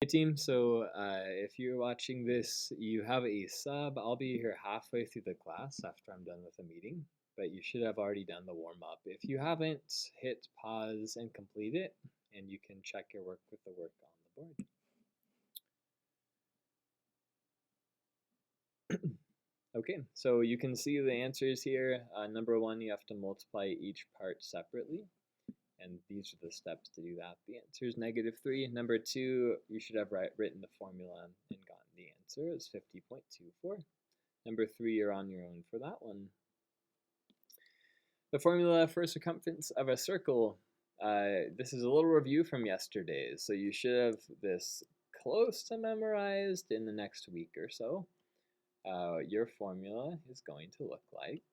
Hey team, so if you're watching this, you have a sub. I'll be here halfway through the class after I'm done with the meeting, but you should have already done the warm-up. If you haven't, hit pause and complete it, and you can check your work with the work on the board. Okay, so you can see the answers here. Number one, you have to multiply each part separately. And these are the steps to do that. The answer is -3. Number two, you should have written the formula and gotten the answer. It's 50.24. Number three, you're on your own for that one. The formula for circumference of a circle. This is a little review from yesterday, so you should have this close to memorized in the next week or so. Your formula is going to look like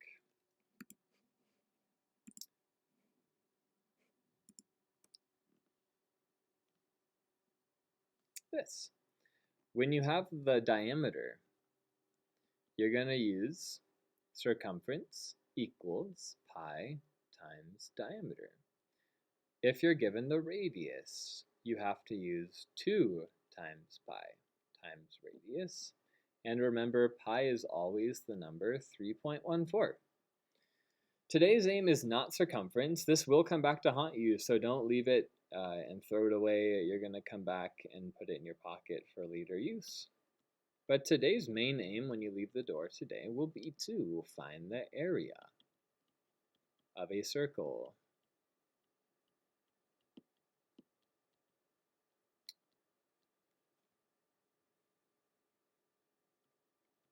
this. When you have the diameter, you're going to use circumference equals pi times diameter. If you're given the radius, you have to use 2 times pi times radius. And remember, pi is always the number 3.14. Today's aim is not circumference. This will come back to haunt you, so don't leave it and throw it away. You're going to come back and put it in your pocket for later use. But today's main aim when you leave the door today will be to find the area of a circle.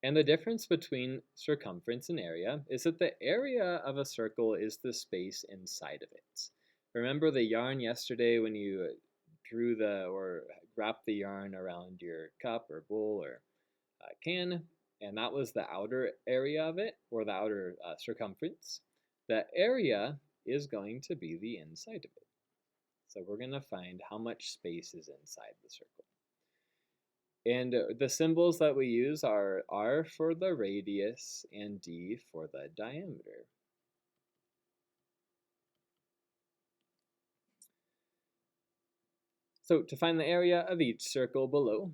And the difference between circumference and area is that the area of a circle is the space inside of it. Remember the yarn yesterday when you drew or wrapped the yarn around your cup or bowl or can, and that was the outer area of it, or the outer circumference. The area is going to be the inside of it. So we're going to find how much space is inside the circle. And the symbols that we use are R for the radius and D for the diameter. So to find the area of each circle below,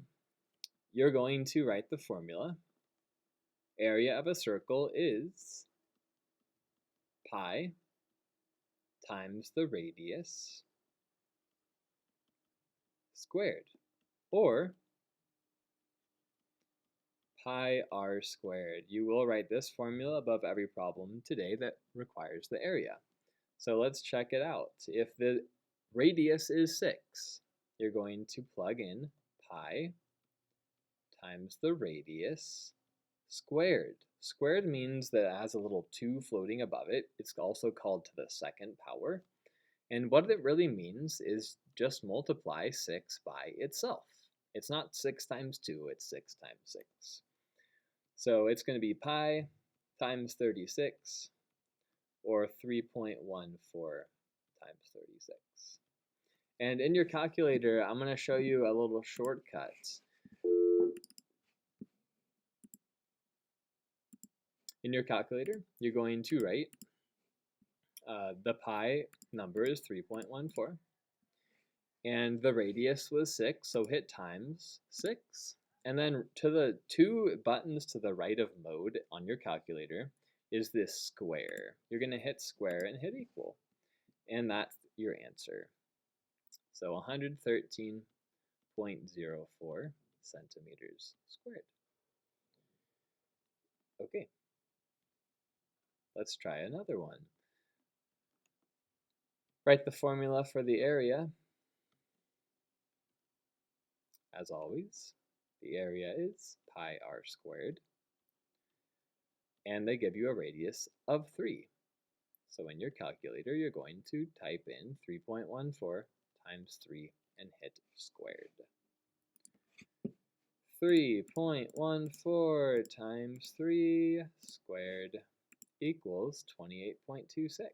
you're going to write the formula. Area of a circle is pi times the radius squared, or pi r squared. You will write this formula above every problem today that requires the area. So let's check it out. If the radius is 6, you're going to plug in pi times the radius squared. Squared means that it has a little 2 floating above it. It's also called to the second power. And what it really means is just multiply 6 by itself. It's not 6 times 2, it's 6 times 6. So it's going to be pi times 36, or 3.14 times 36. And in your calculator, I'm going to show you a little shortcut. In your calculator, you're going to write the pi number is 3.14, and the radius was 6, so hit times 6. And then to the 2 buttons to the right of mode on your calculator is this square. You're going to hit square and hit equal, and that's your answer. So 113.04 centimeters squared. Okay, let's try another one. Write the formula for the area. As always, the area is pi r squared, and they give you a radius of 3. So in your calculator, you're going to type in 3.14 times 3 and hit squared. 3.14 times 3 squared equals 28.26.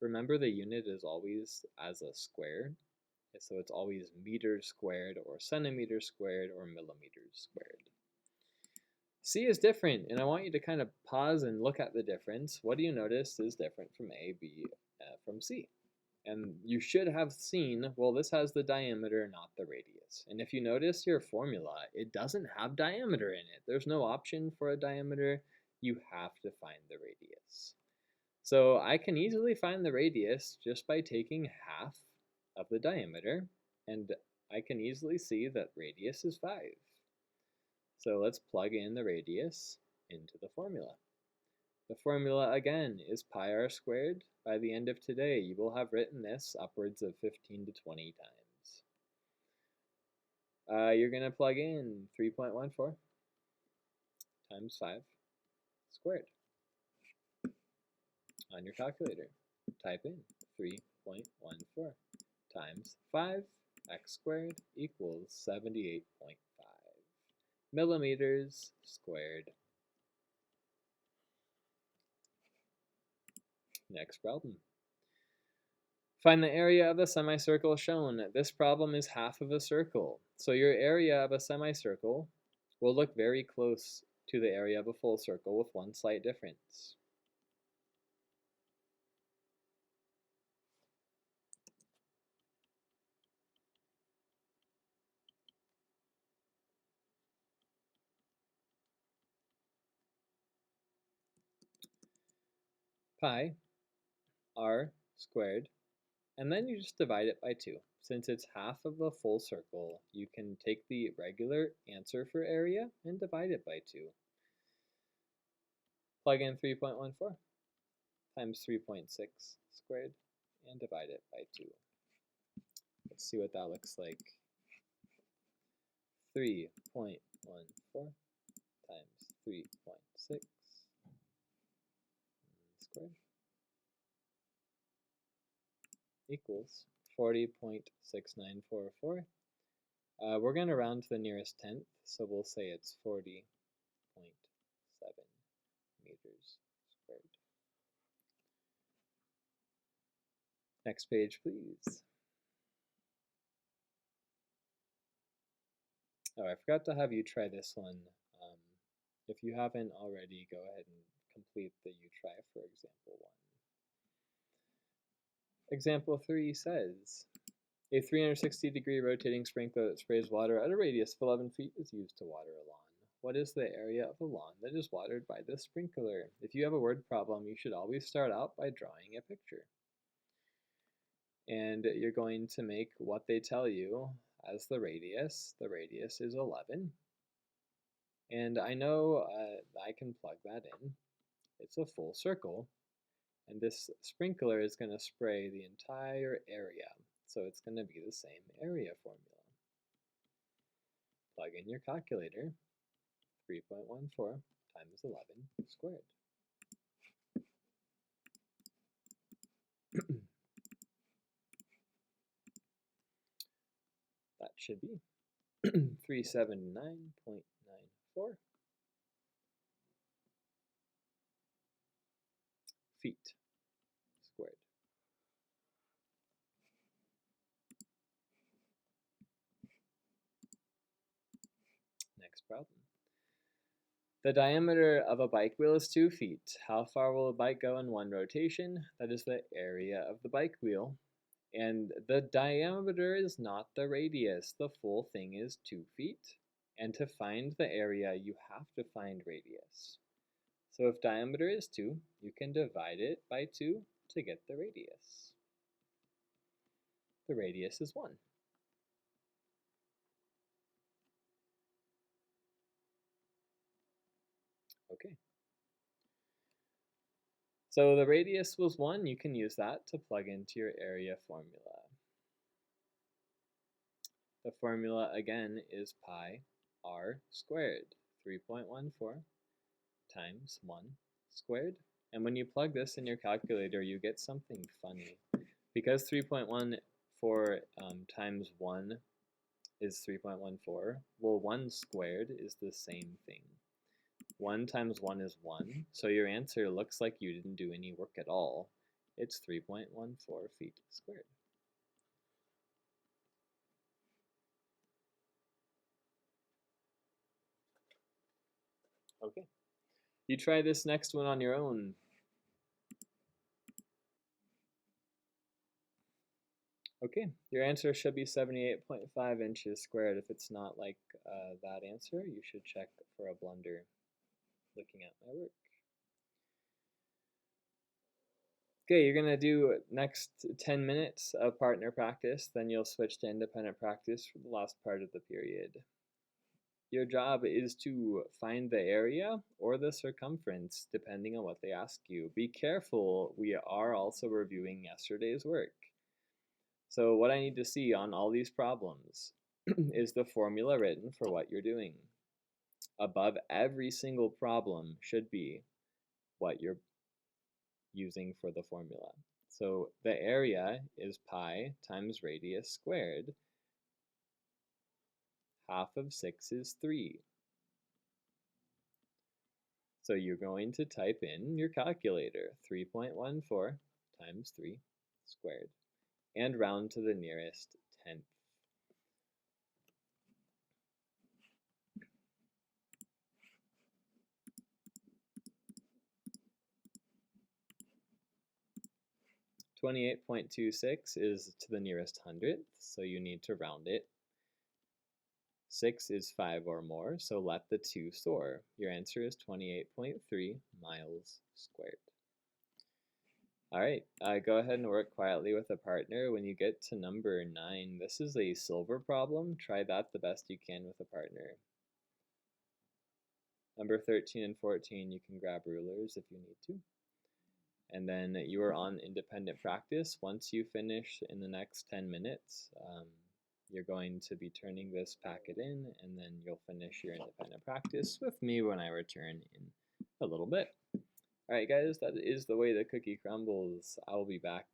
Remember, the unit is always as a square, so it's always meters squared or centimeters squared or millimeters squared. C is different, and I want you to kind of pause and look at the difference. What do you notice is different from A, B, from C? And you should have seen, well, this has the diameter, not the radius. And if you notice your formula, it doesn't have diameter in it. There's no option for a diameter. You have to find the radius. So I can easily find the radius just by taking half of the diameter, and I can easily see that radius is 5. So let's plug in the radius into the formula. The formula again is pi r squared. By the end of today, you will have written this upwards of 15 to 20 times. You're going to plug in 3.14 times 5 squared on your calculator. Type in 3.14 times 5, x squared equals 78.5 millimeters squared. Next problem. Find the area of the semicircle shown. This problem is half of a circle. So your area of a semicircle will look very close to the area of a full circle with one slight difference. Pi r squared, and then you just divide it by 2. Since it's half of a full circle, you can take the regular answer for area and divide it by 2. Plug in 3.14 times 3.6 squared and divide it by 2. Let's see what that looks like. 3.14 times 3.6 squared equals 40.6944. We're going to round to the nearest tenth, so we'll say it's 40.7 meters squared. Next page, please. Oh, I forgot to have you try this one. If you haven't already, go ahead and complete the you try for example 1. Example 3 says, a 360-degree rotating sprinkler that sprays water at a radius of 11 feet is used to water a lawn. What is the area of a lawn that is watered by this sprinkler? If you have a word problem, you should always start out by drawing a picture. And you're going to make what they tell you as the radius. The radius is 11. And I know I can plug that in. It's a full circle. And this sprinkler is going to spray the entire area. So it's going to be the same area formula. Plug in your calculator. 3.14 times 11 squared. That should be 379.94 feet squared. Next problem. The diameter of a bike wheel is 2 feet. How far will a bike go in one rotation? That is the area of the bike wheel. And the diameter is not the radius. The full thing is 2 feet. And to find the area, you have to find radius. So if diameter is 2, you can divide it by 2 to get the radius. The radius is 1. Okay. So the radius was 1. You can use that to plug into your area formula. The formula again is pi r squared, 3.14 times 1 squared. And when you plug this in your calculator, you get something funny. Because 3.14 times 1 is 3.14, well, 1 squared is the same thing. 1 times 1 is 1, so your answer looks like you didn't do any work at all. It's 3.14 feet squared. Okay. You try this next one on your own. Okay, your answer should be 78.5 inches squared. If it's not like that answer, you should check for a blunder looking at my work. Okay, you're gonna do next 10 minutes of partner practice, then you'll switch to independent practice for the last part of the period. Your job is to find the area or the circumference, depending on what they ask you. Be careful, we are also reviewing yesterday's work. So what I need to see on all these problems is the formula written for what you're doing. Above every single problem should be what you're using for the formula. So the area is pi times radius squared. Half of 6 is 3. So you're going to type in your calculator, 3.14 times 3 squared, and round to the nearest tenth. .26 is to the nearest hundredth, so you need to round it. 6 is 5 or more, so let the 2 soar. Your answer is 28.3 miles squared. All right, go ahead and work quietly with a partner. When you get to number 9, this is a silver problem. Try that the best you can with a partner. Number 13 and 14, you can grab rulers if you need to. And then you are on independent practice. Once you finish in the next 10 minutes, you're going to be turning this packet in, and then you'll finish your independent practice with me when I return in a little bit. All right, guys, that is the way the cookie crumbles. I'll be back